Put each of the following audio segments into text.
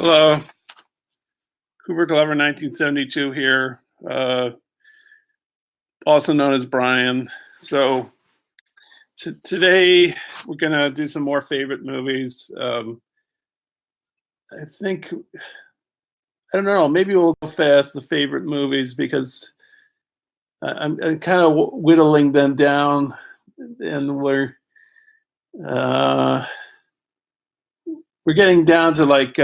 Hello, Cooper Glover, 1972 here, also known as Brian. So today we're gonna do some more favorite movies. I think I don't know. Maybe we'll go fast the favorite movies because I'm kind of whittling them down, and uh, we're getting down to like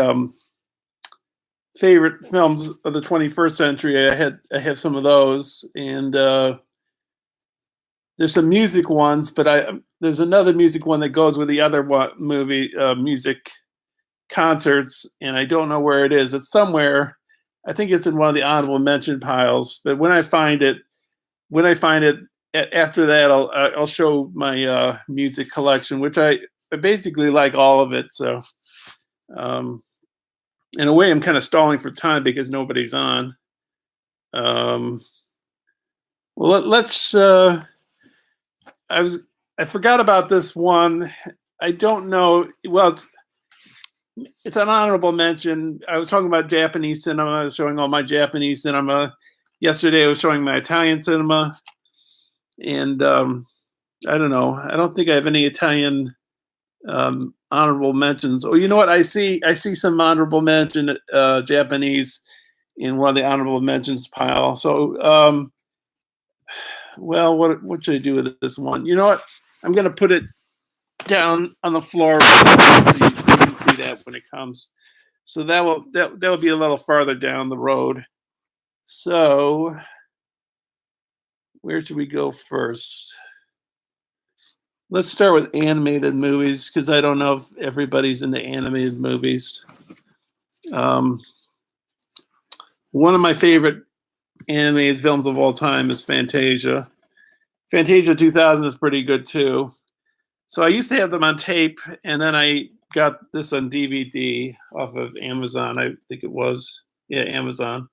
favorite films of the 21st century. I have some of those, and there's some music ones, but there's another music one that goes with the other one, movie music concerts, and I don't know where it is. It's somewhere. I think it's in one of the honorable mention piles. But when I find it after that, I'll show my music collection, which I basically like all of it. So um, in a way, I'm kind of stalling for time because nobody's on. Well, let's. I forgot about this one. I don't know. Well, it's an honorable mention. I was talking about Japanese cinema. I was showing all my Japanese cinema. Yesterday, I was showing my Italian cinema, and I don't know. I don't think I have any Italian honorable mentions. Oh, you know what? I see some honorable mention Japanese in one of the honorable mentions pile. So, well, what should I do with this one? You know what? I'm going to put it down on the floor so you can see that when it comes. So that will be a little farther down the road. So where should we go first? Let's start with animated movies because I don't know if everybody's into animated movies. One of my favorite animated films of all time is Fantasia. Fantasia 2000 is pretty good too. So I used to have them on tape, and then I got this on DVD off of Amazon. I think it was, yeah, Amazon.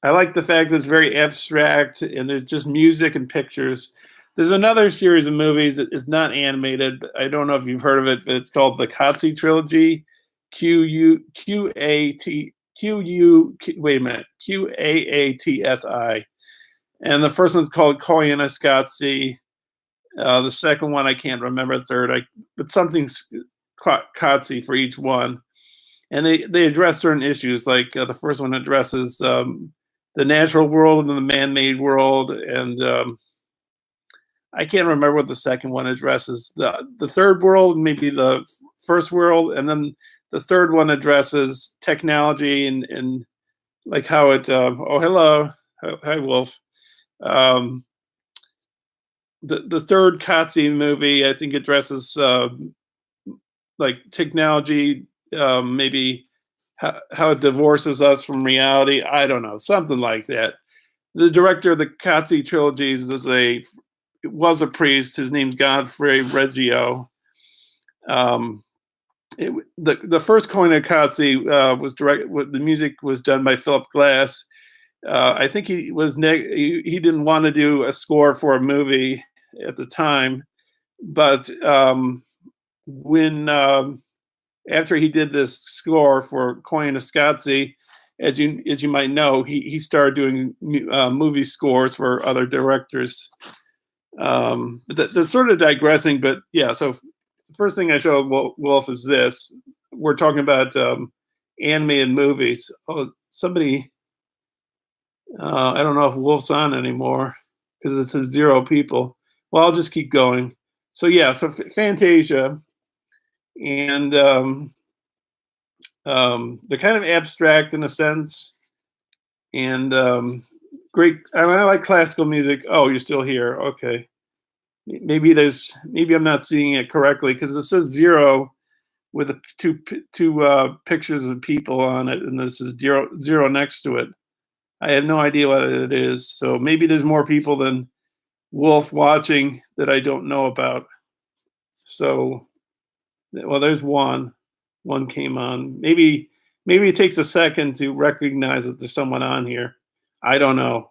I like the fact that it's very abstract and there's just music and pictures. There's another series of movies that is not animated. I don't know if you've heard of it, but it's called the Qatsi trilogy. Wait a minute, Qaatsi. And the first one's called Koyaanisqatsi. The second one I can't remember. The third, but something's Qatsi for each one. And they address certain issues. Like the first one addresses the natural world and the man-made world, and I can't remember what the second one addresses. The third world, maybe the first world, and then the third one addresses technology and like how it. Oh, hello, hi, Wolf. The third Qatsi movie, I think, addresses like technology, maybe how it divorces us from reality. I don't know, something like that. The director of the Qatsi trilogies was a priest. His name's Godfrey Reggio. The first Koyaanisqatsi was direct. The music was done by Philip Glass. I think he didn't want to do a score for a movie at the time, but when after he did this score for Koyaanisqatsi, as you might know, he started doing movie scores for other directors. But that's sort of digressing, but yeah. So first thing I showed Wolf is this. We're talking about animated movies. Oh, somebody. I don't know if Wolf's on anymore because it says 0 people. Well, I'll just keep going. So yeah, so Fantasia, and they're kind of abstract in a sense, and great. I like classical music. Oh, you're still here. Okay. Maybe I'm not seeing it correctly because it says 0 with two pictures of people on it, and this is zero next to it. I have no idea what it is. So maybe there's more people than Wolf watching that I don't know about. So, well, there's one. One came on. Maybe it takes a second to recognize that there's someone on here. I don't know.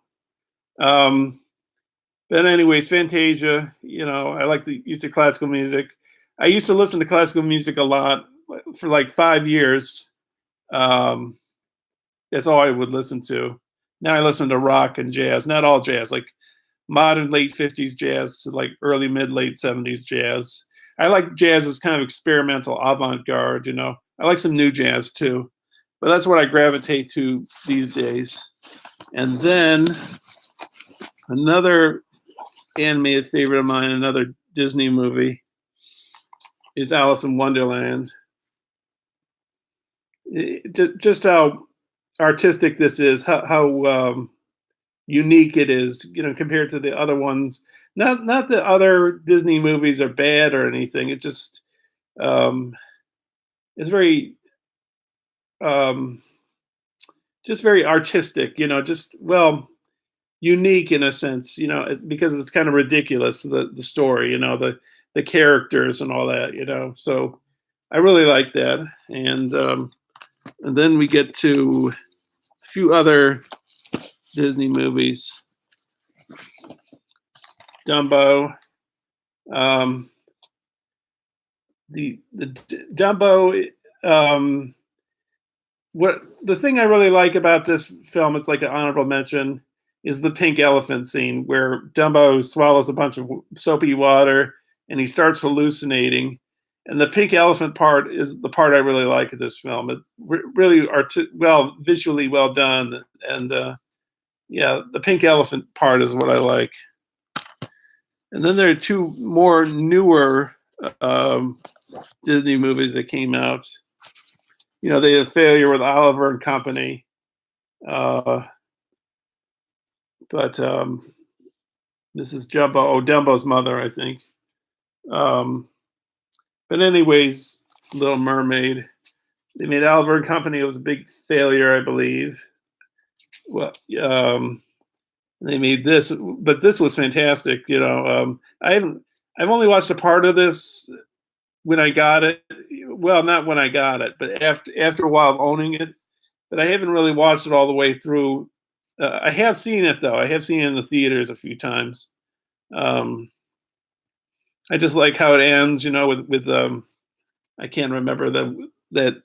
But anyways, Fantasia, I like the use of classical music. I used to listen to classical music a lot for like 5 years. Um, that's all I would listen to. Now I listen to rock and jazz, not all jazz, like modern late 50s jazz to like early mid late 70s jazz. I like jazz as kind of experimental avant-garde, you know. I like some new jazz too. But that's what I gravitate to these days. And then another animated favorite of mine, another Disney movie, is Alice in Wonderland. Just how artistic this is, how unique it is, you know, compared to the other ones. Not that other Disney movies are bad or anything. It just um, it's very um, just very artistic, you know, just well unique in a sense, you know, because it's kind of ridiculous the story, you know, the characters and all that, you know. So I really like that, and then we get to a few other Disney movies. Dumbo. Um, the Dumbo. Um, what the thing I really like about this film, it's like an honorable mention, is the pink elephant scene where Dumbo swallows a bunch of soapy water and he starts hallucinating. And the pink elephant part is the part I really like of this film. It's really well visually well done, and yeah, the pink elephant part is what I like. And then there are two more newer um, Disney movies that came out. You know, they had a failure with Oliver and Company, uh, but this is Dumbo's mother, I think. Um, but anyways, Little Mermaid. They made Oliver and Company. It was a big failure, I believe. Well, they made this, but this was fantastic. You know, I've only watched a part of this when I got it. Well, not when I got it, but after a while of owning it. But I haven't really watched it all the way through. I have seen it though. I have seen it in the theaters a few times. Um, I just like how it ends. You know, with I can't remember that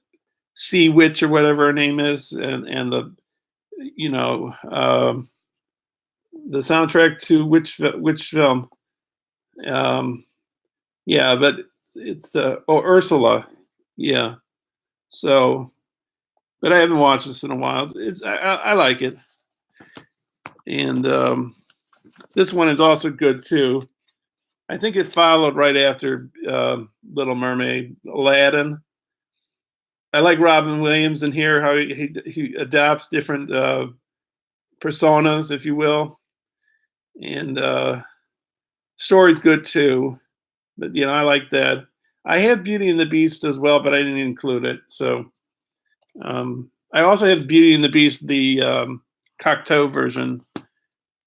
Sea Witch or whatever her name is, and the you know the soundtrack to which film? Um, yeah, but it's Ursula. Yeah. So, but I haven't watched this in a while. I like it, and this one is also good too. I think it followed right after Little Mermaid, Aladdin. I like Robin Williams in here, how he adapts different personas, if you will, and story's good too. But you know, I like that. I have Beauty and the Beast as well, but I didn't include it. So I also have Beauty and the Beast, the Cocteau version,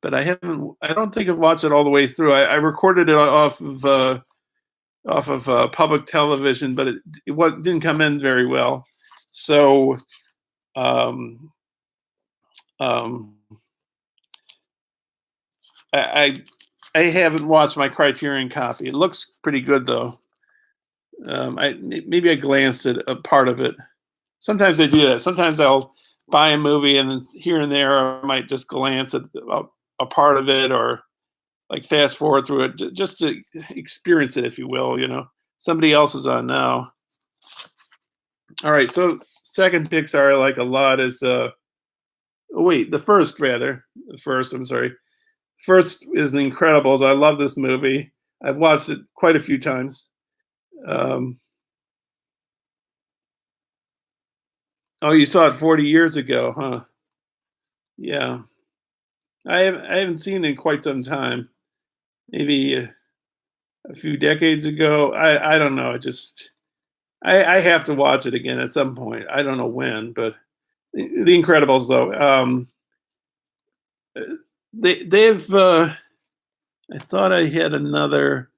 but I haven't. I don't think I've watched it all the way through. I recorded it off of public television, but it didn't come in very well. So um, um, I I haven't watched my Criterion copy. It looks pretty good though. Maybe I glanced at a part of it. Sometimes I do that. Sometimes I'll buy a movie and then here and there I might just glance at a part of it or like fast forward through it just to experience it, if you will. You know, somebody else is on now. All right, so second Pixar I like a lot is oh wait, the first rather. The first, I'm sorry. First is The Incredibles. I love this movie. I've watched it quite a few times. Um, oh, you saw it 40 years ago, huh? Yeah. I haven't seen it in quite some time. Maybe a few decades ago. I don't know. I have to watch it again at some point. I don't know when, but The Incredibles though. They've I thought I had another.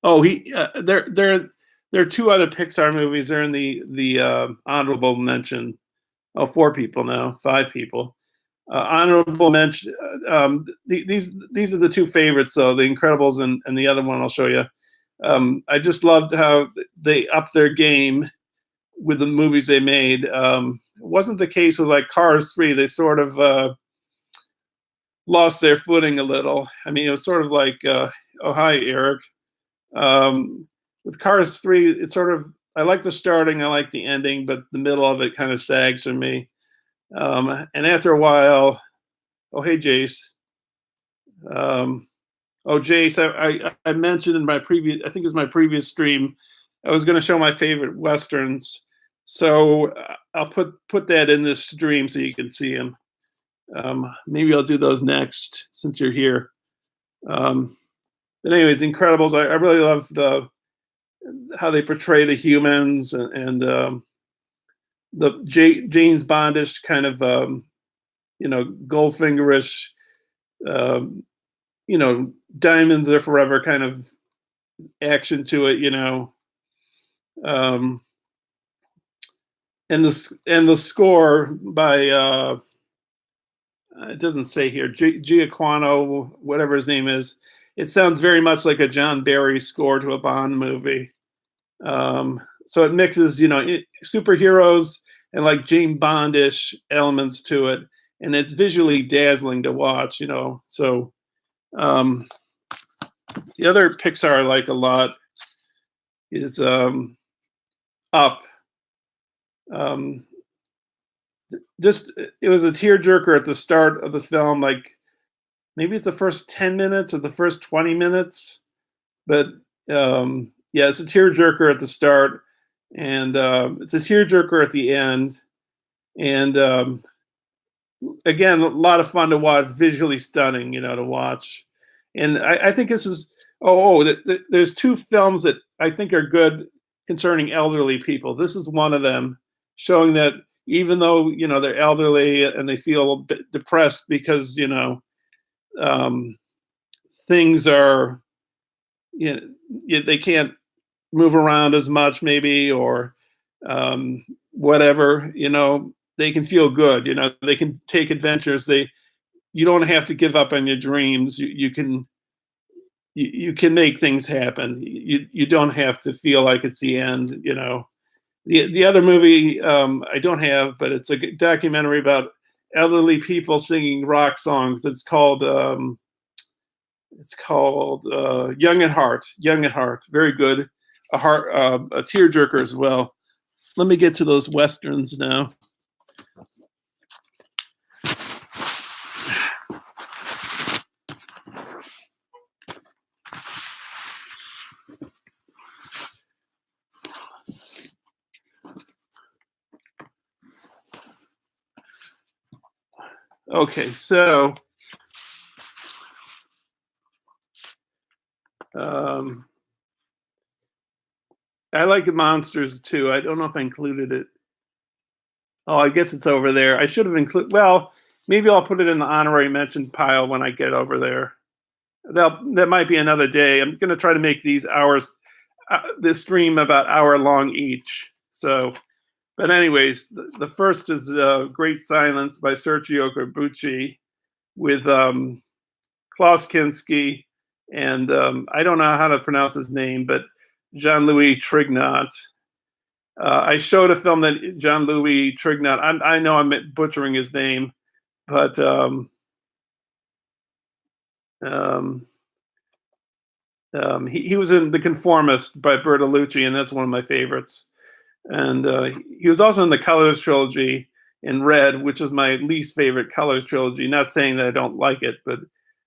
Oh, there are two other Pixar movies. They're in the honorable mention. Oh, four people now, five people. Honorable mention. These are the two favorites. So The Incredibles and the other one I'll show you. I just loved how they upped their game with the movies they made. It wasn't the case with like Cars 3. They sort of lost their footing a little. I mean, it was sort of like, oh, hi, Eric. With Cars 3, it's sort of, I like the starting, I like the ending, but the middle of it kind of sags for me. And after a while, oh, hey, Jace. Oh, Jace, I mentioned in my previous, I think it was my previous stream, I was going to show my favorite Westerns. So I'll put that in this stream so you can see them. Maybe I'll do those next since you're here. But anyways, Incredibles, I really love how they portray the humans and the James Bondish kind of, Goldfingerish, diamonds are forever kind of action to it, and the score by it doesn't say here, Giacomo, whatever his name is. It sounds very much like a John Barry score to a Bond movie. So it mixes, superheroes and like James Bondish elements to it, and it's visually dazzling to watch. So the other Pixar I like a lot is Up. Just it was a tearjerker at the start of the film, like maybe it's the first 10 minutes or the first 20 minutes, but yeah, it's a tearjerker at the start, and it's a tearjerker at the end, and again, a lot of fun to watch, visually stunning, to watch. And I think this is there's two films that I think are good concerning elderly people. This is one of them, showing that even though they're elderly and they feel a bit depressed because things are they can't move around as much maybe, or whatever, they can feel good, they can take adventures. You don't have to give up on your dreams. You can make things happen. You don't have to feel like it's the end. The other movie I don't have, but it's a documentary about elderly people singing rock songs. It's called Young at Heart. Young at Heart, very good. A tearjerker as well. Let me get to those Westerns now. Okay, so I like Monsters too. I don't know if I included it. Oh, I guess it's over there. I should have included. Well, maybe I'll put it in the honorary mention pile when I get over there. That might be another day. I'm going to try to make these hours, this stream about hour long each. So, but anyways, the first is Great Silence by Sergio Corbucci with Klaus Kinski and I don't know how to pronounce his name, but Jean-Louis Trignot. I showed a film that Jean-Louis Trignot, I know I'm butchering his name, but he was in The Conformist by Bertolucci, and that's one of my favorites. And he was also in the Colors trilogy in Red, which is my least favorite Colors trilogy. Not saying that I don't like it, but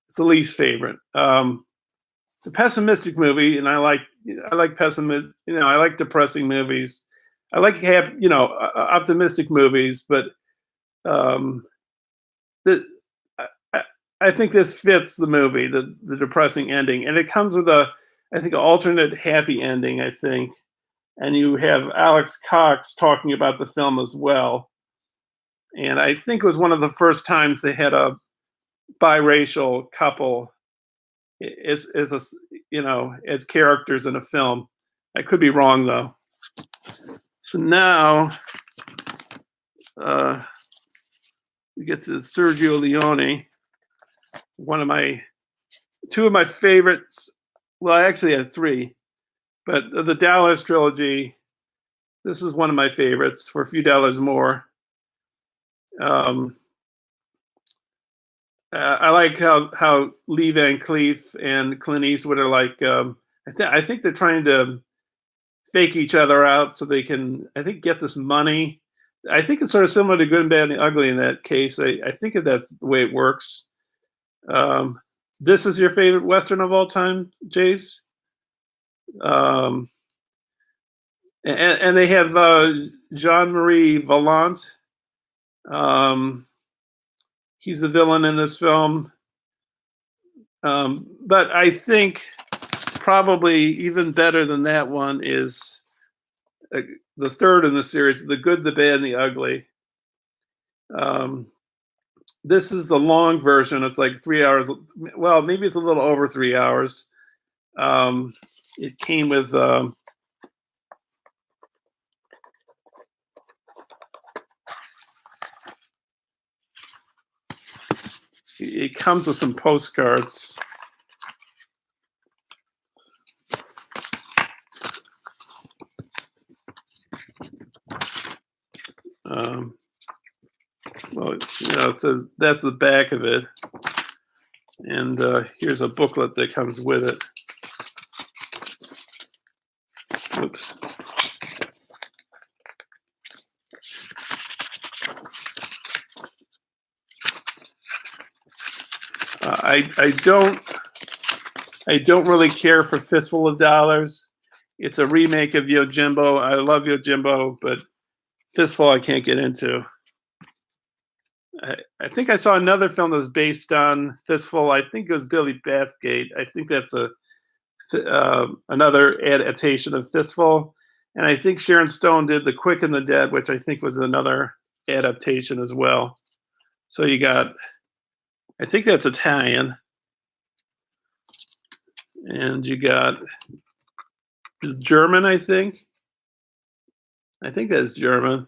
it's the least favorite. It's a pessimistic movie, and I like pessimism. I like depressing movies. I like optimistic movies, but I think this fits the movie, the depressing ending, and it comes with I think, an alternate happy ending. I think, and you have Alex Cox talking about the film as well, and I think it was one of the first times they had a biracial couple as characters in a film. I could be wrong though. So now we get to Sergio Leone, two of my favorites. Well, I actually had three. But the Dallas trilogy, this is one of my favorites. For a few dollars more. Um, I like how Lee Van Cleef and Clint Eastwood are like. I think they're trying to fake each other out so they can, I think, get this money. I think it's sort of similar to Good and Bad and the Ugly in that case. I think that's the way it works. Um, this is your favorite Western of all time, Jace? Um, and they have Jean-Marie Vallant. Um, he's the villain in this film. But I think probably even better than that one is the third in the series, The Good, the Bad, and the Ugly. This is the long version. It's like 3 hours. Well, maybe it's a little over 3 hours. It came with it comes with some postcards. Well, it says that's the back of it, and here's a booklet that comes with it. Oops. I don't really care for Fistful of Dollars. It's a remake of Yojimbo. I love Yojimbo, but Fistful I can't get into. I think I saw another film that was based on Fistful. I think it was Billy Bathgate. I think that's another adaptation of Fistful. And I think Sharon Stone did The Quick and the Dead, which I think was another adaptation as well. So you got, I think that's Italian. And you got German, I think. I think that's German.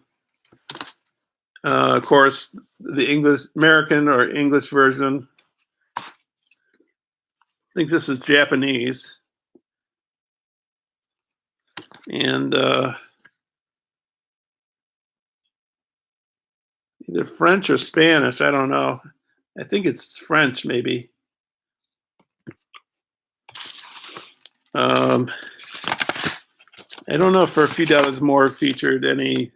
Of course, the English, American or English version. I think this is Japanese. And either French or Spanish, I don't know. I think it's French, maybe. I don't know if For a Few Dollars More featured any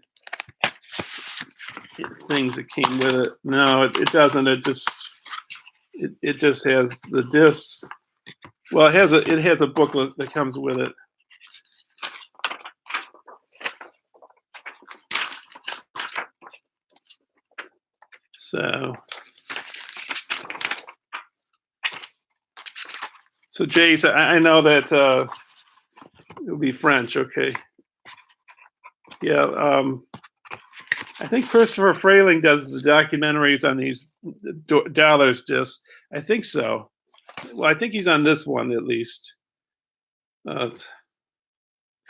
things that came with it. No, it doesn't. It just has the disc. Well, it has a booklet that comes with it. So Jace, I know that it'll be French. Okay. Yeah. I think Christopher Frayling does the documentaries on these dollars discs. I think so. Well, I think he's on this one at least. It's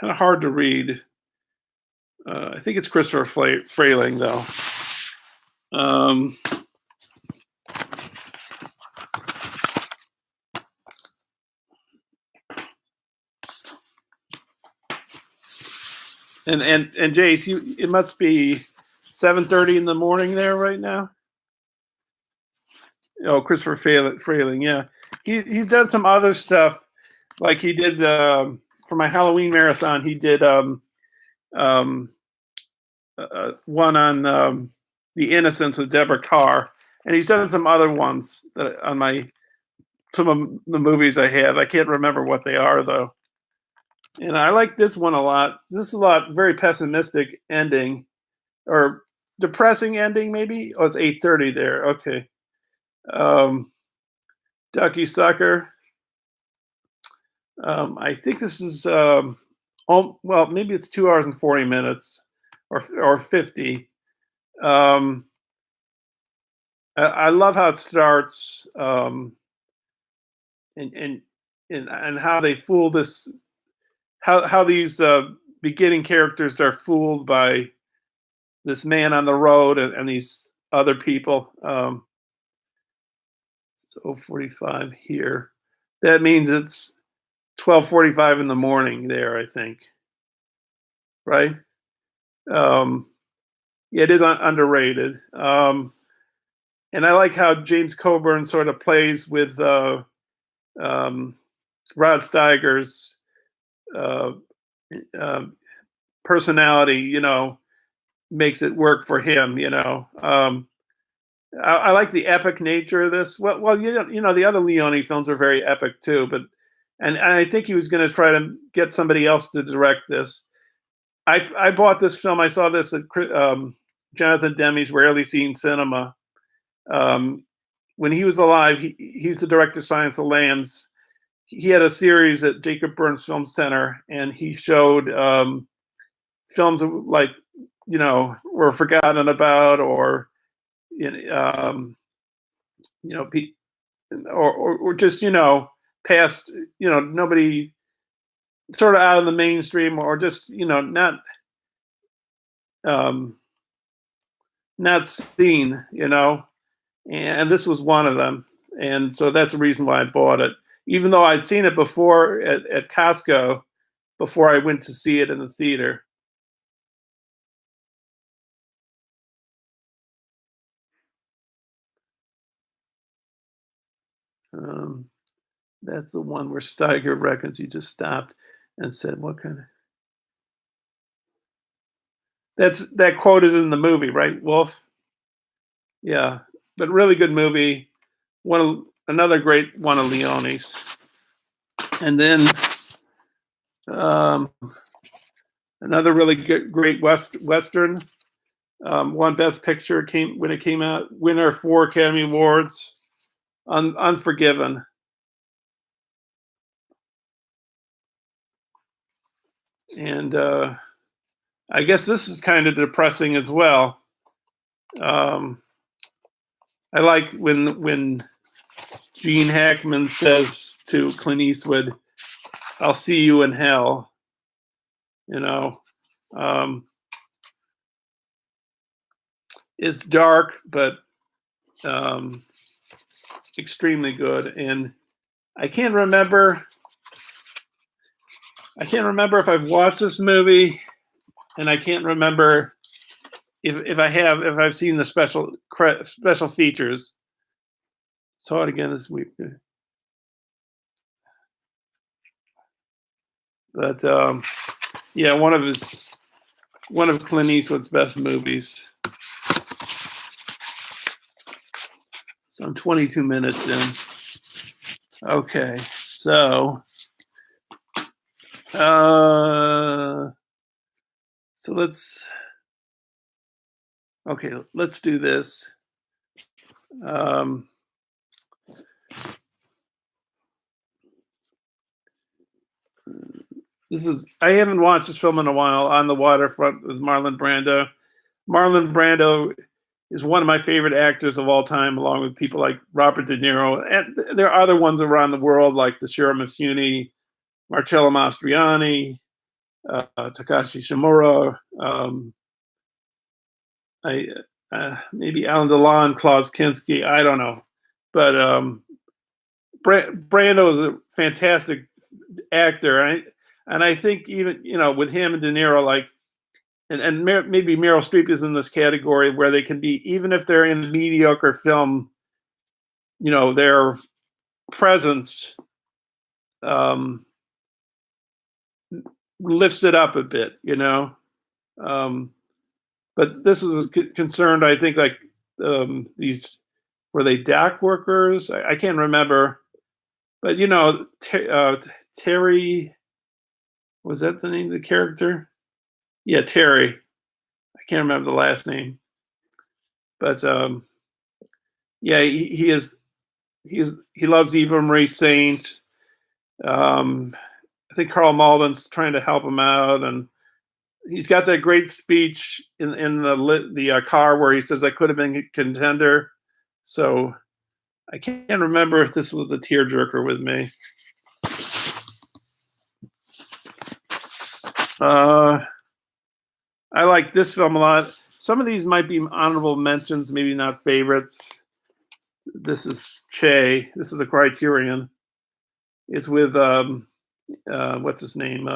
kind of hard to read. I think it's Christopher Frayling, though. And Jace, it must be 7:30 in the morning there right now. Oh, Christopher Frayling, yeah, he's done some other stuff, like he did for my Halloween marathon. He did one on The Innocents with Deborah Carr, and he's done some other ones that on some of the movies I have. I can't remember what they are though. And I like this one a lot. This is a lot very pessimistic ending, or depressing ending maybe. Oh, it's 8:30 there. Okay. Ducky Sucker. I think this is well, maybe it's 2 hours and 40 minutes or 50. I love how it starts, and how they fool this, how these beginning characters are fooled by this man on the road and these other people. So 45 here. That means it's 12:45 in the morning there, I think, right? Um, yeah, it is underrated. And I like how James Coburn sort of plays with um, Rod Steiger's uh, um, personality, makes it work for him. I like the epic nature of this. Well, the other Leone films are very epic too, but and I think he was going to try to get somebody else to direct this. I bought this film. I saw this at Jonathan Demme's Rarely Seen Cinema. Um, when he was alive, he's the director of Silence of the Lambs. He had a series at Jacob Burns Film Center, and he showed films like were forgotten about, or you know, or just past, nobody, sort of out of the mainstream, or just um, not seen, and this was one of them, and so that's the reason why I bought it, even though I'd seen it before at Costco before I went to see it in the theater. Um, that's the one where Steiger reckons he just stopped and said, "What kind of?" That quote is in the movie, right, Wolf? Yeah, but really good movie. Another great one of Leone's, and then um, another really good, great western. Won Best Picture when it came out. Winner 4 Academy Awards. Unforgiven. And I guess this is kind of depressing as well. I like when Gene Hackman says to Clint Eastwood, "I'll see you in hell." You know, um, it's dark, but um, extremely good. And I can't remember. I can't remember if I've watched this movie, and I can't remember if I've seen the special features. Saw it again this week, but yeah, one of Clint Eastwood's best movies. So I'm 22 minutes in. Okay, so so let's do this. I haven't watched this film in a while. On the Waterfront with Marlon Brando. Marlon Brando is one of my favorite actors of all time, along with people like Robert De Niro. And there are other ones around the world like Toshiro Mifune, Marcello Mastroianni, Takashi Shimura, maybe Alan Delon, Klaus Kinski. I don't know, but Brando is a fantastic actor, and I think even with him and De Niro, like, and maybe Meryl Streep is in this category where they can be, even if they're in a mediocre film, their presence um, lifts it up a bit. Um, but this was concerned, I think, like these, were they dock workers? I can't remember, but Terry, was that the name of the character? Yeah, Terry. I can't remember the last name, but yeah, he loves Eva Marie Saint. I think Carl Malden's trying to help him out, and he's got that great speech in the car where he says, "I could have been a contender." So I can't remember if this was a tearjerker with me. I like this film a lot. Some of these might be honorable mentions, maybe not favorites. This is Che. This is a Criterion. It's with what's his name?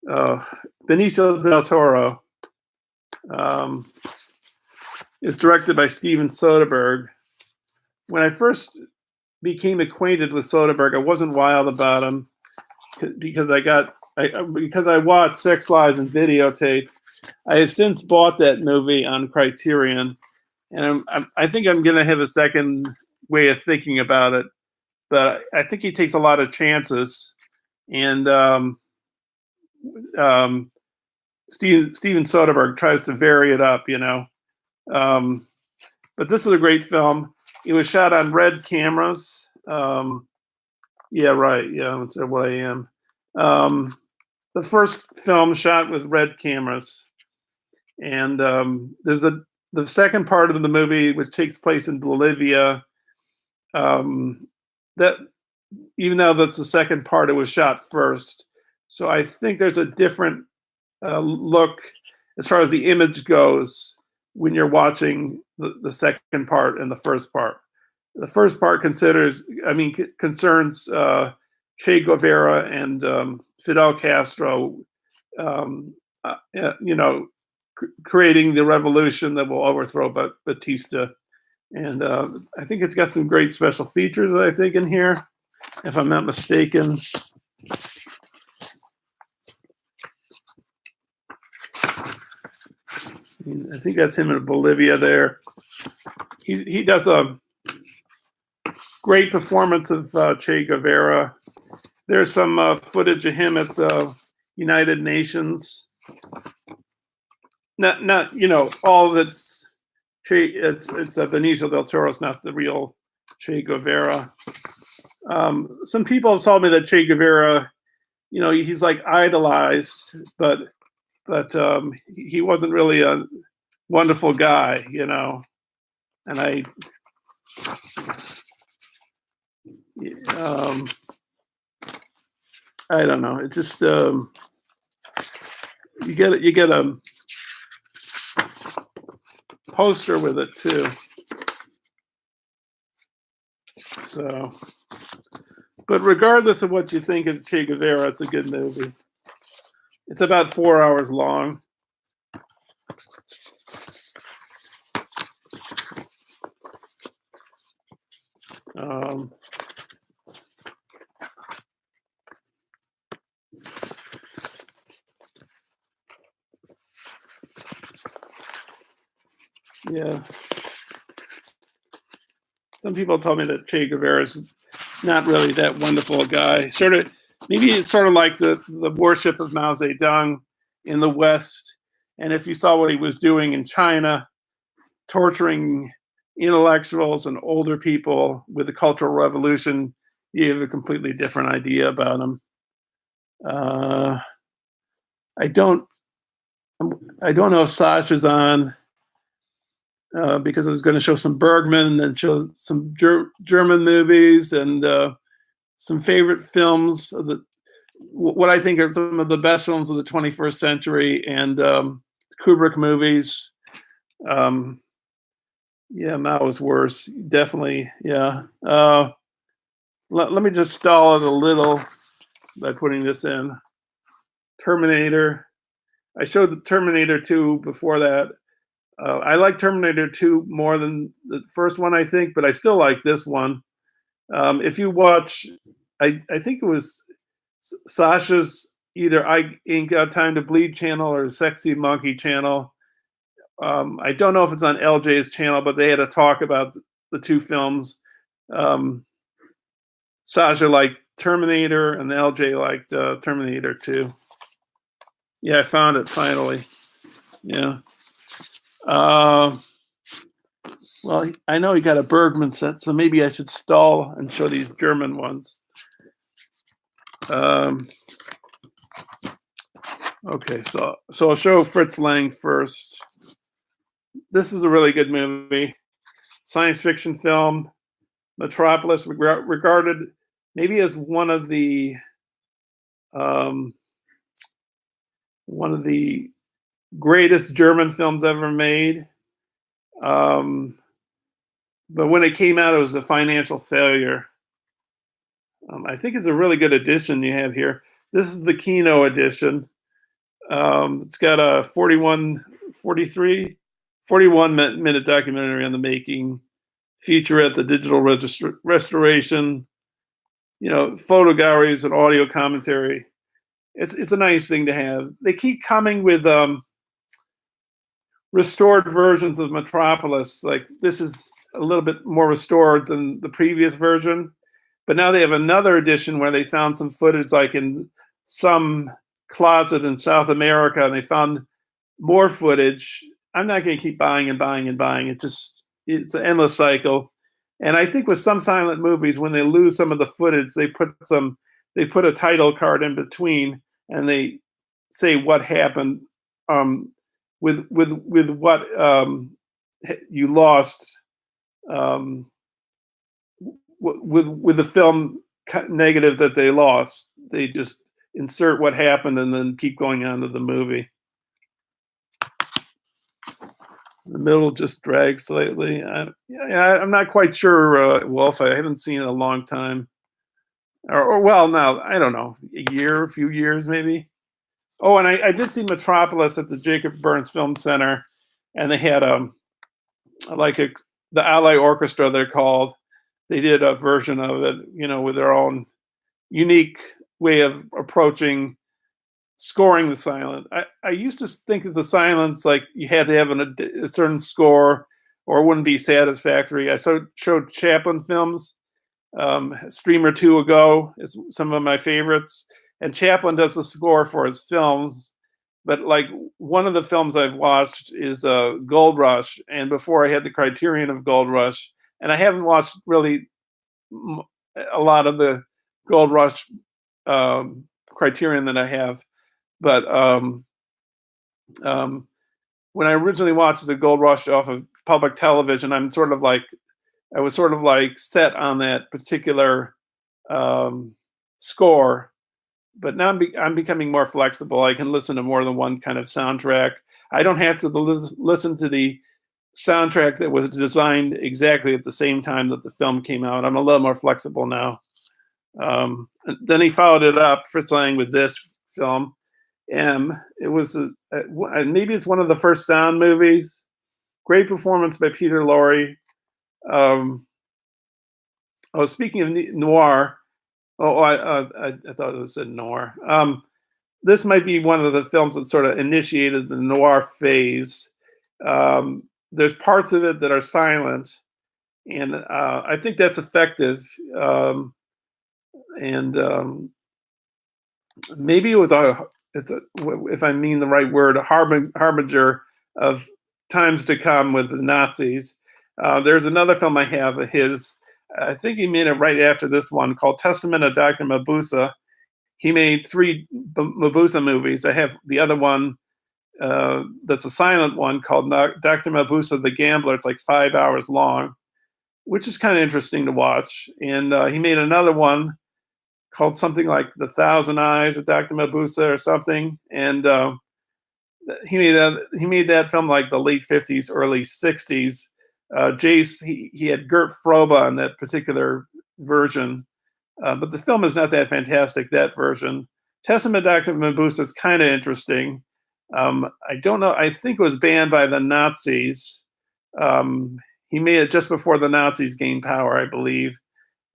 Benicio del Toro. Um, it's directed by Steven Soderbergh. When I first became acquainted with Soderbergh, I wasn't wild about him because because I watched Sex Lies and Videotape. I have since bought that movie on Criterion, and I think I'm going to have a second way of thinking about it. But I think he takes a lot of chances, and um, Steven Soderbergh tries to vary it up, you know. Um, but this is a great film. It was shot on red cameras. Yeah, right. Yeah, that's what I am. The first film shot with red cameras, and there's the second part of the movie which takes place in Bolivia. Um, that even though that's the second part, it was shot first. So I think there's a different look as far as the image goes when you're watching the second part and the first part. The first part concerns Che Guevara and Fidel Castro, um, you know, creating the revolution that will overthrow Batista. And I think it's got some great special features, I think, in here, if I'm not mistaken. I think that's him in Bolivia there. He does a great performance of Che Guevara. There's some footage of him at the United Nations. Not all of it's Che. It's Benicio del Toro. It's not the real Che Guevara. Some people told me that Che Guevara, he's like idolized, but he wasn't really a wonderful guy, and I don't know. It just you get a poster with it too. So, but regardless of what you think of Che Guevara, it's a good movie. It's about 4 hours long. Yeah. Some people told me that Che Guevara is not really that wonderful a guy. Maybe it's sort of like the worship of Mao Zedong in the West. And if you saw what he was doing in China, torturing intellectuals and older people with the Cultural Revolution, you have a completely different idea about him. I don't know if Sasha's on because I was going to show some Bergman and then show some German movies and some favorite films. What I think are some of the best films of the 21st century and Kubrick movies. Yeah, Mao was worse. Definitely, yeah. Let me just stall it a little by putting this in. Terminator. I showed the Terminator 2 before that. I like Terminator 2 more than the first one, I think, but I still like this one. If you watch, I think it was Sasha's either I Ain't Got Time to Bleed channel or Sexy Monkey channel. I don't know if it's on LJ's channel, but they had a talk about the two films. Sasha liked Terminator, and LJ liked Terminator 2. Yeah, I found it finally. Yeah. Well, I know he got a Bergman set, so maybe I should stall and show these German ones. Okay, so I'll show Fritz Lang first. This is a really good movie, science fiction film. Metropolis, regarded maybe as one of the greatest German films ever made. But when it came out, it was a financial failure. I think it's a really good edition you have here. This is the Kino edition. It's got a 41 minute documentary on the making, featurette, the digital restoration, photo galleries and audio commentary. It's a nice thing to have. They keep coming with restored versions of Metropolis. Like this is a little bit more restored than the previous version, but now they have another edition where they found some footage, like in some closet in South America, and they found more footage. I'm not going to keep buying and buying and buying. It's an endless cycle. And I think with some silent movies, when they lose some of the footage, they put a title card in between, and they say what happened with what you lost with the film negative that they lost. They just insert what happened and then keep going on to the movie. The middle just drags slightly. I'm not quite sure, Wolf. I haven't seen it in a long time. Or well, now I don't know, a few years maybe. Oh, and I did see Metropolis at the Jacob Burns Film Center, and they had the Ally Orchestra, they're called. They did a version of it, with their own unique way of approaching scoring the silent. I used to think of the silence like you had to have a certain score or it wouldn't be satisfactory. I showed Chaplin films a stream or two ago. It's some of my favorites. And Chaplin does the score for his films. But like one of the films I've watched is Gold Rush. And before I had the Criterion of Gold Rush. And I haven't watched really a lot of the Gold Rush Criterion that I have. But when I originally watched the Gold Rush off of public television, I was sort of like set on that particular score. But now I'm becoming more flexible. I can listen to more than one kind of soundtrack. I don't have to listen to the soundtrack that was designed exactly at the same time that the film came out. I'm a little more flexible now. Then he followed it up, Fritz Lang, with this film. It was maybe it's one of the first sound movies. Great performance by Peter Lorre. Speaking of noir, I thought it said noir. This might be one of the films that sort of initiated the noir phase. There's parts of it that are silent, and I think that's effective. Maybe it was if I mean the right word, a harbinger of times to come with the Nazis. There's another film I have of his. I think he made it right after this one, called Testament of Dr. Mabuse. He made 3 Mabuse movies. I have the other one that's a silent one called Dr. Mabuse the Gambler. It's like 5 hours long, which is kind of interesting to watch. And he made another one called something like The Thousand Eyes of Dr. Mabuse or something. And he made that film like the late 50s, early 60s. Jace, he had Gert Frobe on that particular version. But the film is not that fantastic, that version. Testament of Dr. Mabuse is kind of interesting. I don't know. I think it was banned by the Nazis. He made it just before the Nazis gained power, I believe.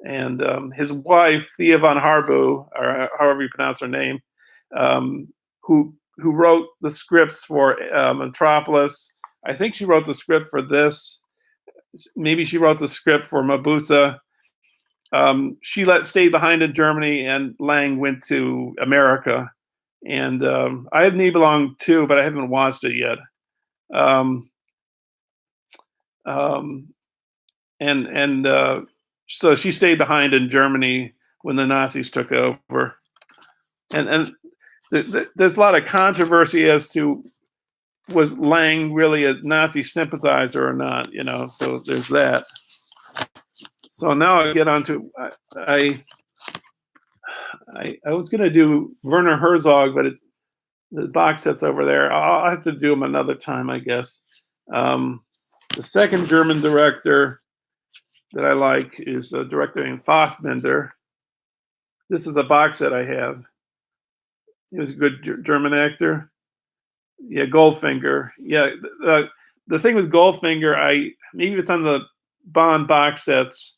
And his wife, Thea von Harbu, or however you pronounce her name, who wrote the scripts for Metropolis. I think she wrote the script for this. Maybe she wrote the script for Mabuse. She stayed behind in Germany, and Lang went to America. And I have Nibelung too, but I haven't watched it yet. So she stayed behind in Germany when the Nazis took over. And there's a lot of controversy as to was Lang really a Nazi sympathizer or not, so there's that. So now I get on to, I was going to do Werner Herzog, but the box set's over there. I'll have to do them another time, I guess. The second German director that I like is a director named Fassbinder. This is a box set I have. He was a good German actor. Yeah, Goldfinger. Yeah, the thing with Goldfinger, I maybe it's on the Bond box sets,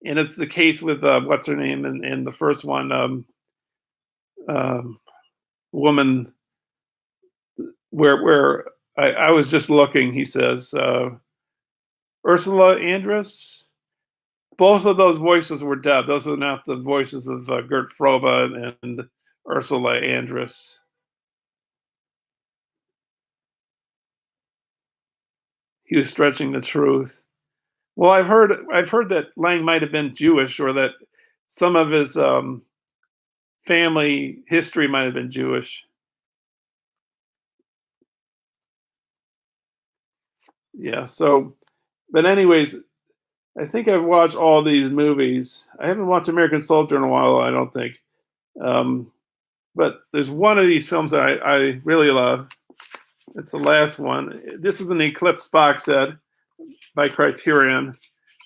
and it's the case with what's her name in the first one, um, woman where I was just looking. He says Ursula Andress. Both of those voices were dubbed. Those are not the voices of Gert Frobe and Ursula Andress. He was stretching the truth. Well, I've heard that Lang might have been Jewish, or that some of his family history might have been Jewish. Yeah. So, but anyways, I think I've watched all these movies. I haven't watched American Soldier in a while. I don't think. Um, but there's one of these films that I really love. It's the last one. This is an Eclipse box set by Criterion.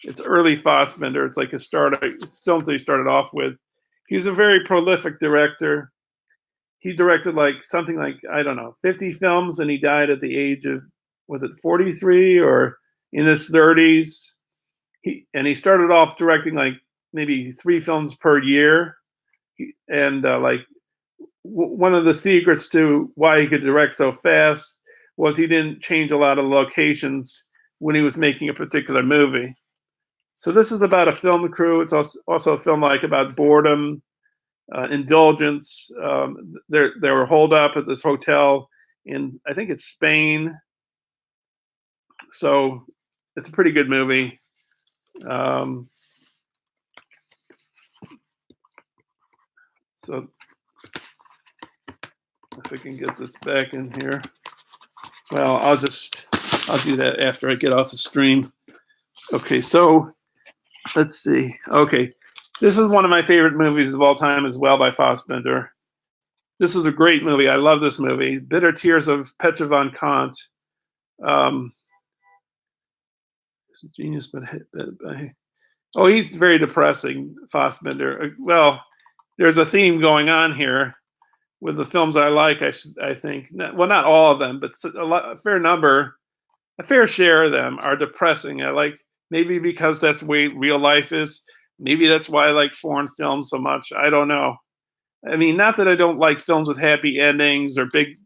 It's early Fassbender. It's like a start. It's films that he started off with. He's a very prolific director. He directed like something like, I don't know, 50 films, and he died at the age of, was it 43 or in his 30s? He started off directing like maybe 3 films per year. And one of the secrets to why he could direct so fast was he didn't change a lot of locations when he was making a particular movie. So this is about a film crew. It's also a film like about boredom, indulgence. They were holed up at this hotel in, I think it's Spain. So it's a pretty good movie. Um, so if I can get this back in here, well, I'll do that after I get off the stream. Okay, so let's see. Okay, this is one of my favorite movies of all time as well by Fassbender. This is a great movie. I love this movie. Bitter Tears of Petra von Kant. Um, genius, but oh, he's very depressing, Fassbender. Well, there's a theme going on here with the films I like. I think, well, not all of them, but a fair number, a fair share of them are depressing. I like, maybe because that's the way real life is. Maybe that's why I like foreign films so much. I don't know. I mean, not that I don't like films with happy endings or big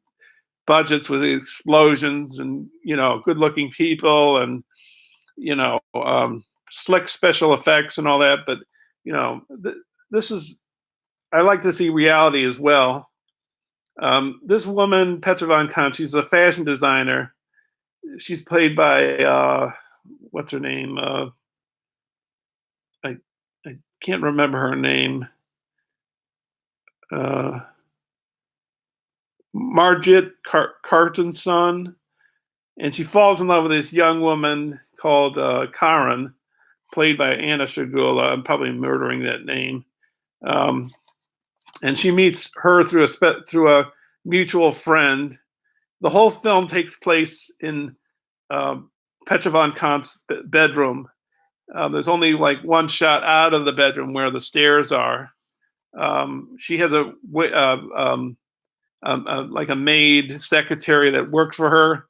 budgets with explosions and, good looking people and, slick special effects and all that. But, this is, I like to see reality as well. This woman, Petra von Kant, she's a fashion designer. She's played by, what's her name? I, I can't remember her name. Margit Cartenson, and she falls in love with this young woman called Karen, played by Anna Shagula. I'm probably murdering that name. And she meets her through a mutual friend. The whole film takes place in Petra von Kant's bedroom. There's only like one shot out of the bedroom where the stairs are. She has like a maid secretary that works for her,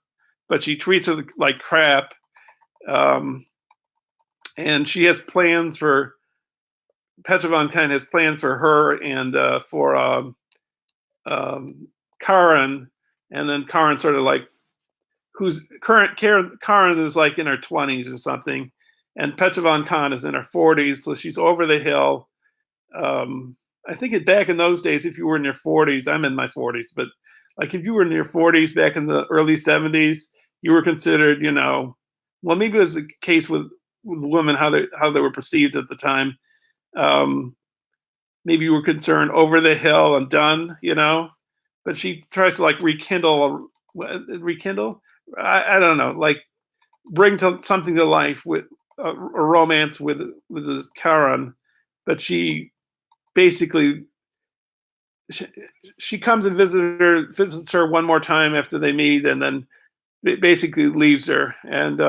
but she treats her like crap. And she has plans for, Petra von Kant has plans for her and for Karen, and then Karen sort of like, Karen is like in her 20s or something, and Petra von Kant is in her 40s, so she's over the hill. I think back in those days, if you were in your 40s, I'm in my 40s, but like if you were in your 40s back in the early 70s, you were considered, well, maybe it was the case with women, how they were perceived at the time. Maybe you were concerned, over the hill and done, but she tries to like rekindle. I don't know, like bring something to life with a romance with this Karen, but she basically she comes and visits her one more time after they meet, and then basically leaves her, and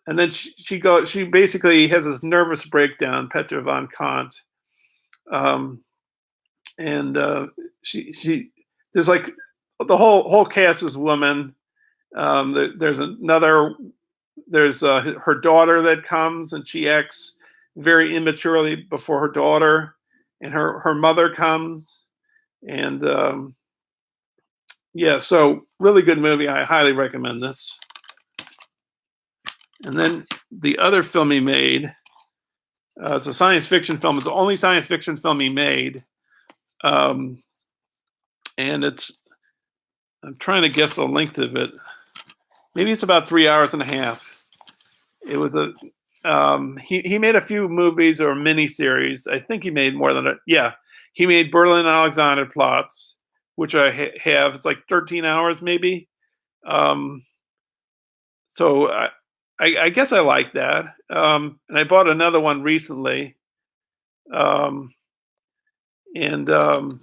then she basically has this nervous breakdown, Petra von Kant, Um, and she there's like the whole cast is women. There's another there's her daughter that comes and she acts very immaturely before her daughter, and her mother comes, and yeah, so really good movie. I highly recommend this. And then the other film he made, it's a science fiction film. It's the only science fiction film he made, um, and I'm trying to guess the length of it. Maybe it's about 3 hours and a half. It was he made a few movies or miniseries. I think he made more than a yeah. He made Berlin Alexanderplatz, which I have. It's like 13 hours maybe. Um, so I guess I like that. And I bought another one recently. Um, and the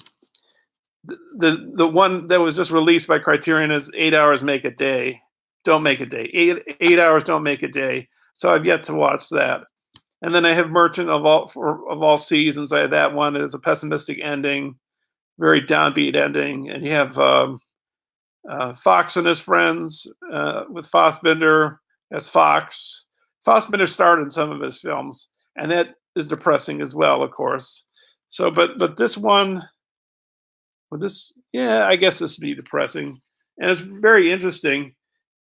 one that was just released by Criterion is 8 hours make a day. Don't make a day. Eight hours don't make a day. So I've yet to watch that. And then I have Merchant of All Seasons. I have that one. It is a pessimistic ending, very downbeat ending. And you have Fox and his friends with Fassbinder as Fox. Fassbinder starred in some of his films, and that is depressing as well, of course. So, but this one, well, yeah, I guess this would be depressing, and it's very interesting.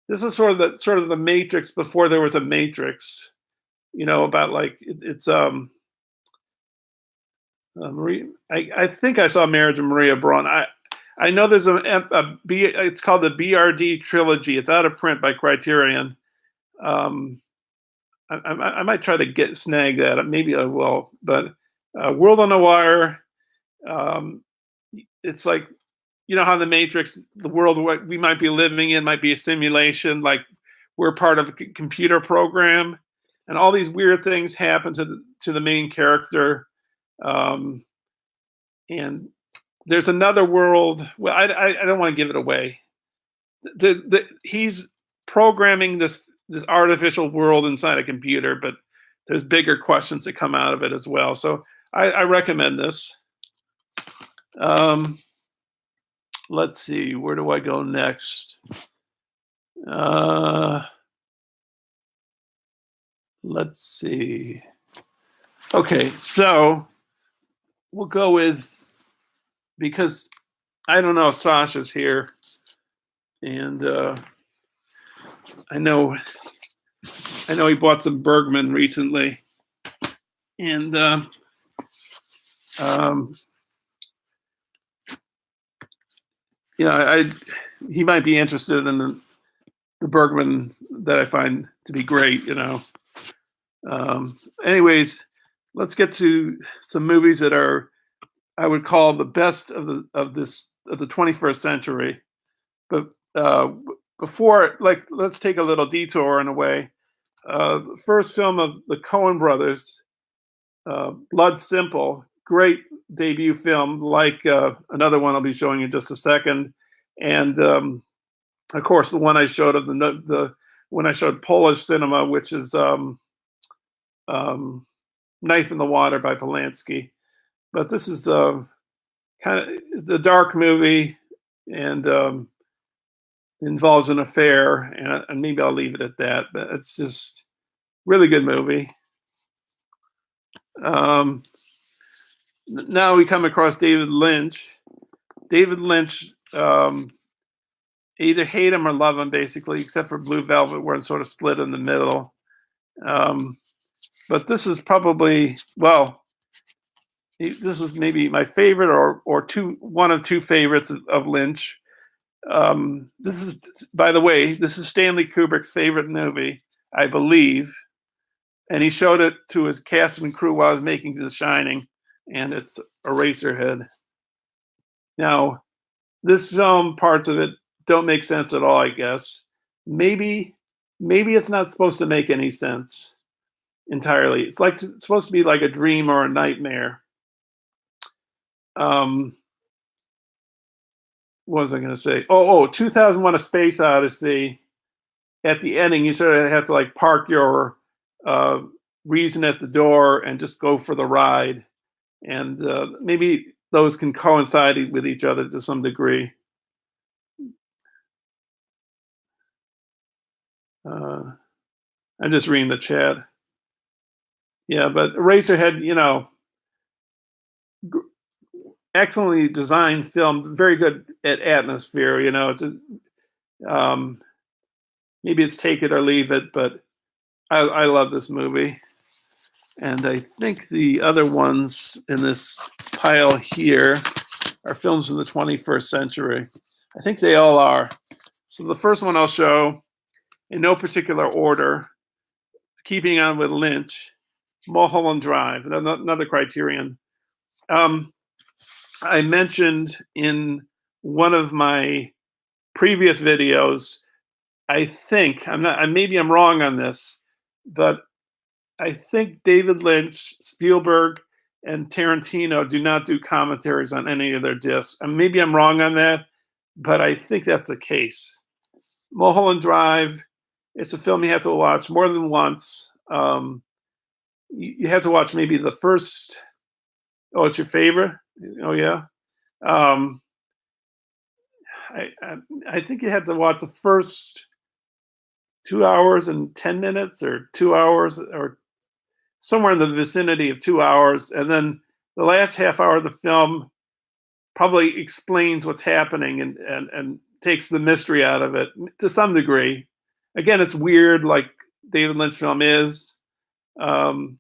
This is sort of the Matrix before there was a Matrix. You know, about like it's Marie. I think I saw Marriage of Maria Braun. I know there's it's called the BRD trilogy. It's out of print by Criterion. Um, I might try to snag that. Maybe I will. But World on a Wire. Um, it's like, you know how the Matrix, the world we might be living in might be a simulation. Like we're part of a computer program, and all these weird things happen to the main character. Um, and there's another world. Well, I don't want to give it away. He's programming this artificial world inside a computer, but there's bigger questions that come out of it as well. So I recommend this. Let's see, where do I go next? Let's see. Okay, so we'll go with, because I don't know if Sasha's here, and I know he bought some Bergman recently, and you know, he might be interested in the Bergman that I find to be great. You know. Anyways, let's get to some movies that are, I would call, the best of the 21st century. But before, like, let's take a little detour in a way. The first film of the Coen brothers, Blood Simple, great debut film, like another one I'll be showing you in just a second, and of course the one I showed of the when I showed Polish cinema, which is Knife in the Water by Polanski. But this is kind of the dark movie, and involves an affair, and maybe I'll leave it at that. But it's just really good movie. Now we come across David Lynch. David Lynch, either hate him or love him, basically, except for Blue Velvet, where it's sort of split in the middle. But this is probably, well, this is maybe my favorite, or one of two favorites of Lynch. This is, by the way, this is Stanley Kubrick's favorite movie, I believe, and he showed it to his cast and crew while I was making The Shining, and it's Eraserhead. Now, this film, parts of it don't make sense at all, I guess. Maybe it's not supposed to make any sense entirely. It's supposed to be like a dream or a nightmare. What was I going to say? 2001: A Space Odyssey. At the ending, you sort of have to like park your reason at the door and just go for the ride. and maybe those can coincide with each other to some degree. Uh, I'm just reading the chat. Yeah, but Eraserhead, g- excellently designed film, very good at atmosphere. Um, maybe it's take it or leave it, but I love this movie. And I think the other ones in this pile here are films from the 21st century. I think they all are. So the first one I'll show, in no particular order, keeping on with Lynch, Mulholland Drive, another Criterion. Um, I mentioned in one of my previous videos, I think maybe I'm wrong on this, but I think David Lynch, Spielberg, and Tarantino do not do commentaries on any of their discs. And maybe I'm wrong on that, but I think that's the case. Mulholland Drive, it's a film you have to watch more than once. You have to watch maybe the first. Oh, it's your favorite? Oh, yeah. Um, I think you had to watch the first 2 hours and 10 minutes, or 2 hours, or somewhere in the vicinity of 2 hours. And then the last half hour of the film probably explains what's happening, and takes the mystery out of it to some degree. Again, it's weird, like David Lynch film is. Um,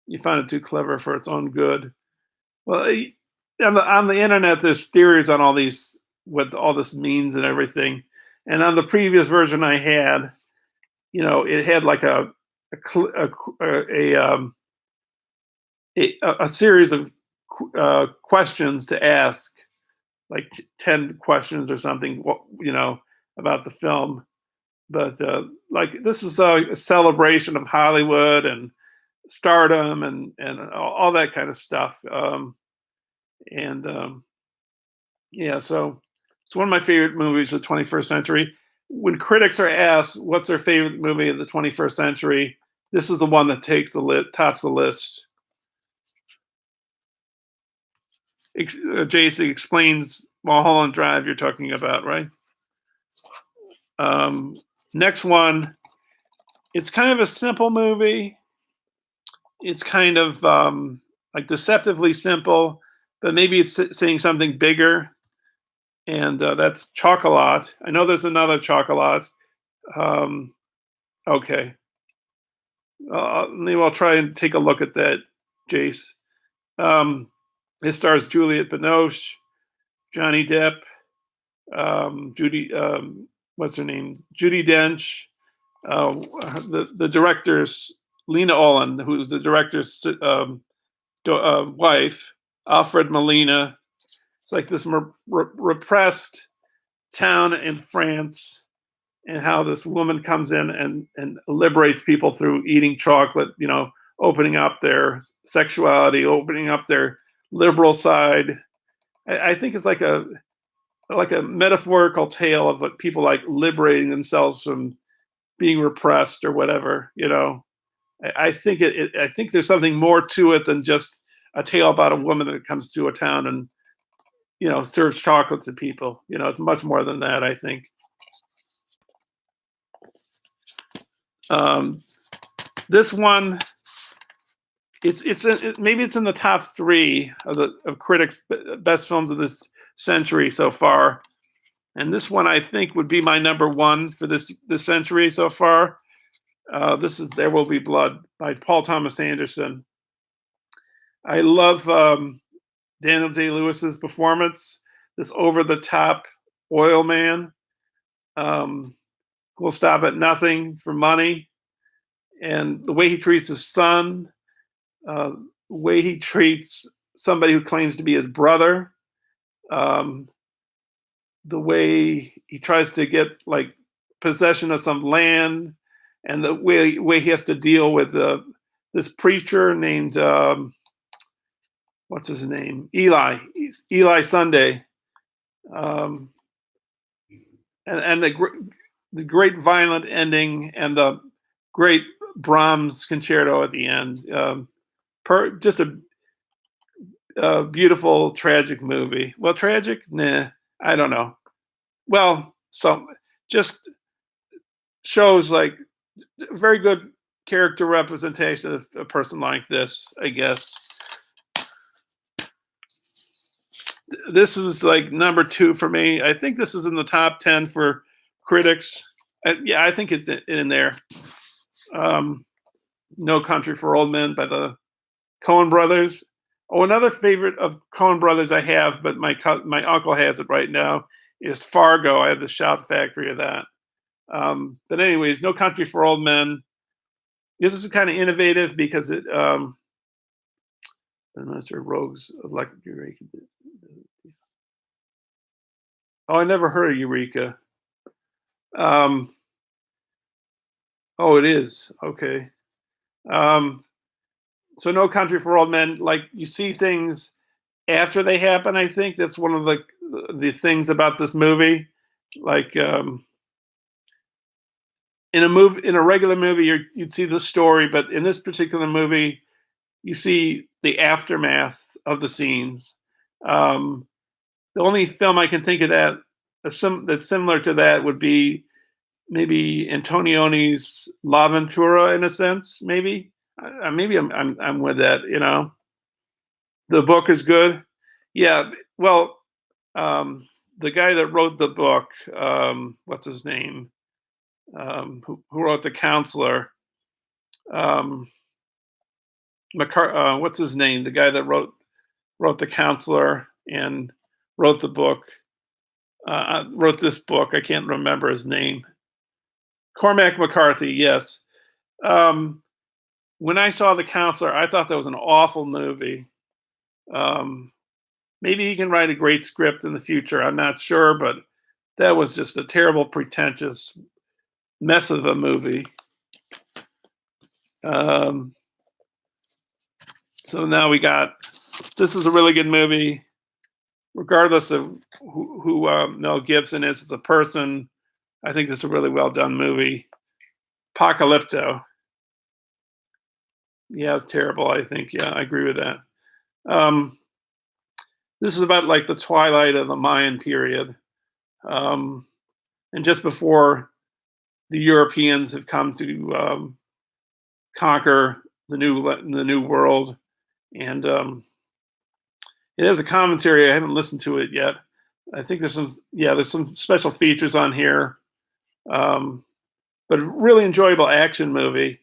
you find it too clever for its own good. Well, on the internet, there's theories on all these, what all this means and everything. And on the previous version I had, it had like a series of questions to ask, like 10 questions or something, about the film. But like, this is a celebration of Hollywood and stardom, and all that kind of stuff. And Yeah, so it's one of my favorite movies of the 21st century. When critics are asked what's their favorite movie of the 21st century, this is the one that tops the list. Jason explains Mulholland Drive you're talking about, right? Um, Next one, it's kind of a simple movie. It's kind of like deceptively simple, but maybe it's saying something bigger. And that's Chocolat. I know there's another Chocolat. Um, okay. Maybe I'll try and take a look at that, Jace. Um, it stars Juliette Binoche, Johnny Depp, Judy, what's her name? Judy Dench. The director's Lena Olin, who's the director's wife, Alfred Molina. It's like this repressed town in France, and how this woman comes in and liberates people through eating chocolate, opening up their sexuality, opening up their liberal side. I think it's like a metaphorical tale of like people like liberating themselves from being repressed or whatever. I think I think there's something more to it than just a tale about a woman that comes to a town and serves chocolate to people. It's much more than that, I think. Um, this one, maybe it's in the top three of critics' best films of this century so far, and this one I think would be my number one for this century so far. This is There Will Be Blood by Paul Thomas Anderson. I love Daniel Day-Lewis's performance. This over-the-top oil man will stop at nothing for money, and the way he treats his son, the way he treats somebody who claims to be his brother, um, the way he tries to get like possession of some land, and the way he has to deal with this preacher named what's his name, Eli Sunday, um, and the great violent ending, and the great Brahms concerto at the end. Just a beautiful, tragic movie. Well, tragic? Nah, I don't know. Well, some just shows like very good character representation of a person like this, I guess. This was like number 2 for me. I think this is in the top 10 for critics. Yeah, I think it's in there. Um, No Country for Old Men by the Coen brothers. Oh, another favorite of Coen brothers I have, but my uncle has it right now, is Fargo. I have the Shout Factory of that. But anyways, No Country for Old Men. This is kind of innovative because I'm not sure Rogues Electric Eureka. Oh, I never heard of Eureka. Um, oh, it is okay. Um, so No Country for Old Men, like you see things after they happen. I think that's one of the things about this movie. Like in a regular movie, you'd see the story, but in this particular movie, you see the aftermath of the scenes. Um, the only film I can think of that's similar to that would be maybe Antonioni's La Ventura, in a sense. Maybe I'm with that. The book is good. Yeah. Well, the guy that wrote the book, what's his name? Who wrote The Counselor? Um, what's his name? The guy that wrote The Counselor and wrote the book. Wrote this book. I can't remember his name. Cormac McCarthy. Yes. Um, when I saw The Counselor, I thought that was an awful movie. Um, Maybe he can write a great script in the future. I'm not sure, but that was just a terrible, pretentious mess of a movie. Um, so now this is a really good movie, regardless of who Mel Gibson is as a person. I think this is a really well done movie. Apocalypto. Yeah, it's terrible. I think. Yeah, I agree with that. Um, this is about like the twilight of the Mayan period, um, and just before the Europeans have come to conquer the new world. And it has a commentary. I haven't listened to it yet. I think there's some special features on here, um, but really enjoyable action movie.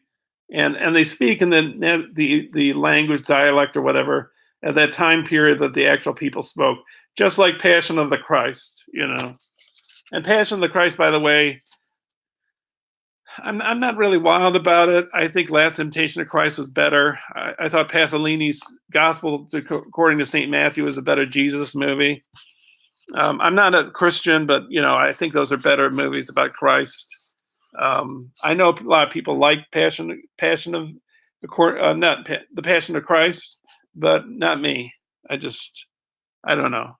And they speak in the language, dialect, or whatever at that time period that the actual people spoke, just like Passion of the Christ. And Passion of the Christ, by the way, I'm not really wild about it. I think Last Temptation of Christ was better. I thought Pasolini's Gospel according to St. Matthew was a better Jesus movie. I'm not a Christian, but I think those are better movies about Christ. I know a lot of people like Passion of not the Passion of Christ, but not me. I don't know.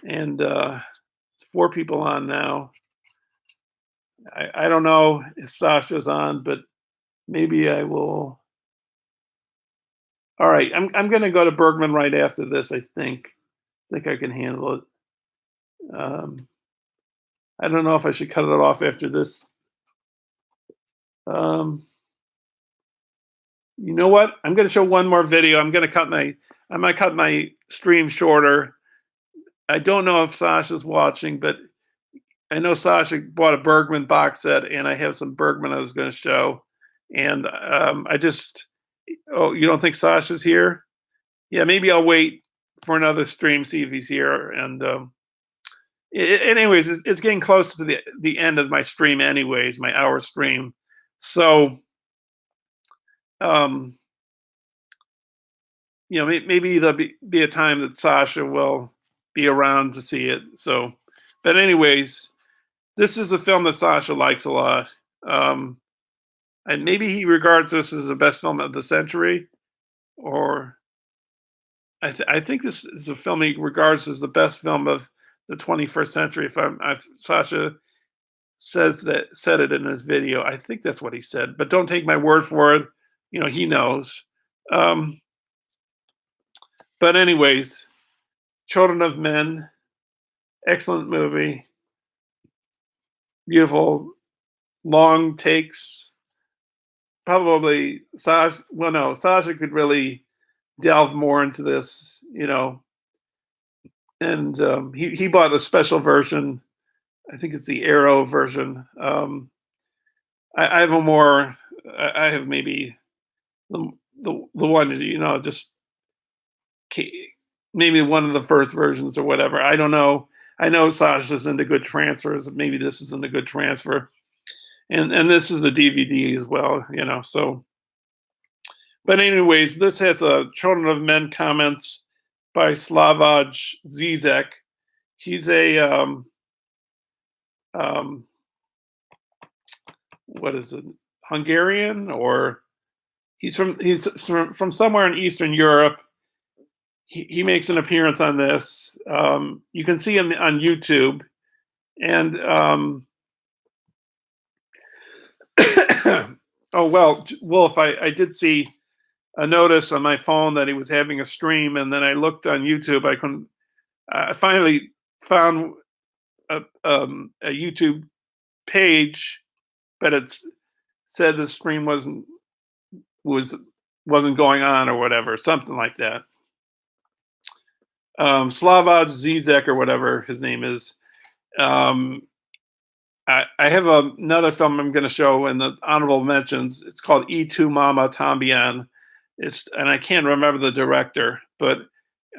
And it's 4 people on now. I don't know if Sasha's on, but maybe I will. All right, I'm going to go to Bergman right after this. I think I can handle it. Um, I don't know if I should cut it off after this. Um, you know what? I'm going to show one more video. I might cut my stream shorter. I don't know if Sasha's watching, but I know Sasha bought a Bergman box set, and I have some Bergman I was going to show. And oh, you don't think Sasha's here? Yeah, maybe I'll wait for another stream, see if he's here. And anyways, it's getting close to the end of my stream, anyways, my hour stream. So, um, maybe there'll be a time that Sasha will be around to see it. So, but anyways, this is a film that Sasha likes a lot. And maybe he regards this as the best film of the century, or I think this is a film he regards as the best film of the 21st century. If Sasha said it in his video, I think that's what he said. But don't take my word for it. He knows. Um, But anyways, Children of Men, excellent movie, beautiful, long takes. Probably Sasha. Well, no, Sasha could really delve more into this, and he bought a special version. I think it's the Arrow version. I have a more. I have maybe the one just maybe one of the first versions or whatever. I don't know. I know Sasha's into good transfers. Maybe this isn't a good transfer, and this is a DVD as well. So. But anyways, this has a Children of Men comments by Slavoj Zizek. He's a um, what is it? Hungarian, or he's from somewhere in Eastern Europe. He makes an appearance on this. You can see him on YouTube, and oh well, Wolf. I did see a notice on my phone that he was having a stream, and then I looked on YouTube. I finally found a YouTube page, but it said the stream wasn't going on or whatever, something like that. Slavoj Zizek or whatever his name is. I have another film I'm going to show in the honorable mentions. It's called E2 Mama Tambien. And I can't remember the director, but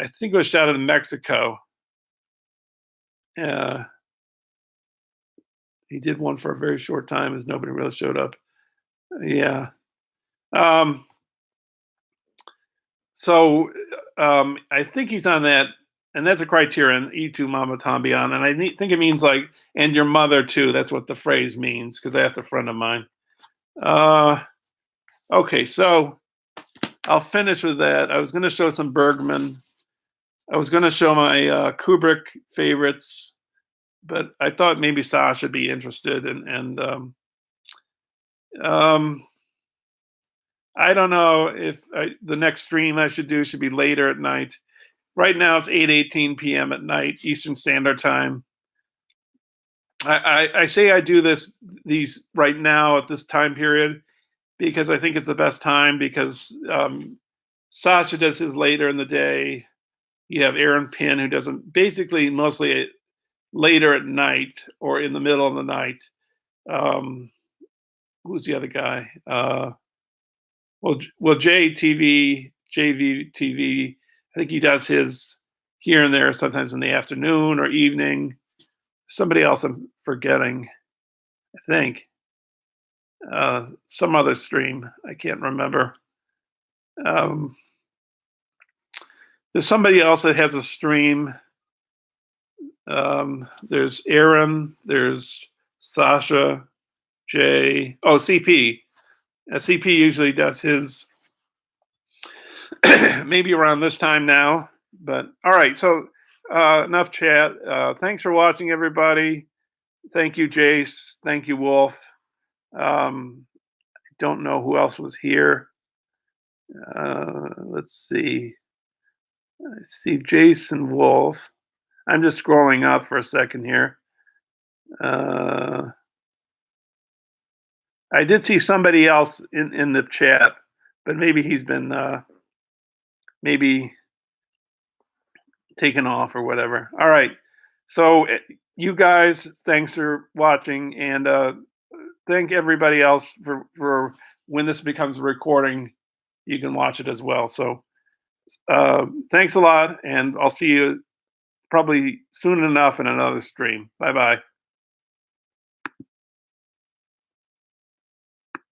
I think it was shot in Mexico. He did one for a very short time as nobody really showed up. Yeah. So I think he's on that, and that's a Criterion, E2 Mama Tambien, and I think it means like, and your mother too. That's what the phrase means, because I asked a friend of mine. Okay, so I'll finish with that. I was going to show some Bergman. I was going to show my Kubrick favorites, but I thought maybe Sasha would be interested. And I don't know if the next stream I should do should be later at night. Right now it's 8:18 p.m. at night, Eastern Standard Time. I say I do these right now at this time period because I think it's the best time, because Sasha does his later in the day. You have Aaron Pinn, who does them basically mostly later at night or in the middle of the night. Who's the other guy? Well, JVTV. I think he does his here and there, sometimes in the afternoon or evening. Somebody else I'm forgetting, I think. Some other stream, I can't remember. There's somebody else that has a stream. There's Aaron, there's Sasha, Jay. Oh, CP. CP usually does his maybe around this time now. But all right, so enough chat. Thanks for watching, everybody. Thank you, Jace. Thank you, Wolf. I don't know who else was here. Let's see. I see Jason Wolf. I'm just scrolling up for a second here. I did see somebody else in the chat, but maybe he's been maybe taken off or whatever. All right. So you guys, thanks for watching, and thank everybody else for when this becomes a recording, you can watch it as well. So thanks a lot, and I'll see you probably soon enough in another stream. Bye-bye.